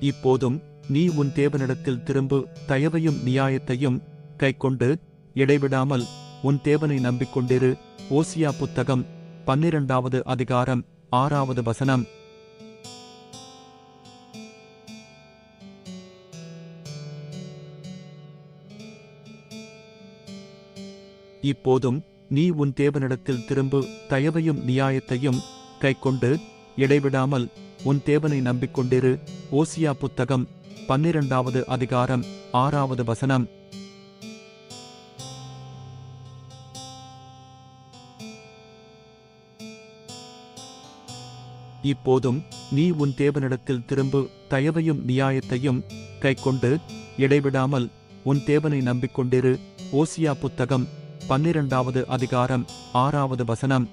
இப்போதும் நீ உன் தேவனிடத்தில் திரும்பு, தயவையும் நியாயத்தையும் கைக்கொண்டு இடைவிடாமல் உன் தேவனை நம்பிக்கொண்டிரு. ஓசியா புத்தகம் 12வது அதிகாரம் 6வது வசனம். இப்போதும் நீ உன் தேவனிடத்தில் திரும்பு, தயவையும் நியாயத்தையும் கைக்கொண்டு இடைவிடாமல் உன் தேவனை நம்பிக்கொண்டிரு. ஓசியா புத்தகம் 12வது அதிகாரம் 6வது வசனம். இப்போதும் நீ உன் தேவனிடத்தில் திரும்பு, தயவையும் நியாயத்தையும் கைக்கொண்டு இடைவிடாமல் உன் தேவனை நம்பிக்கொண்டிரு. ஓசியா புத்தகம் 12வது அதிகாரம் 6வது வசனம்.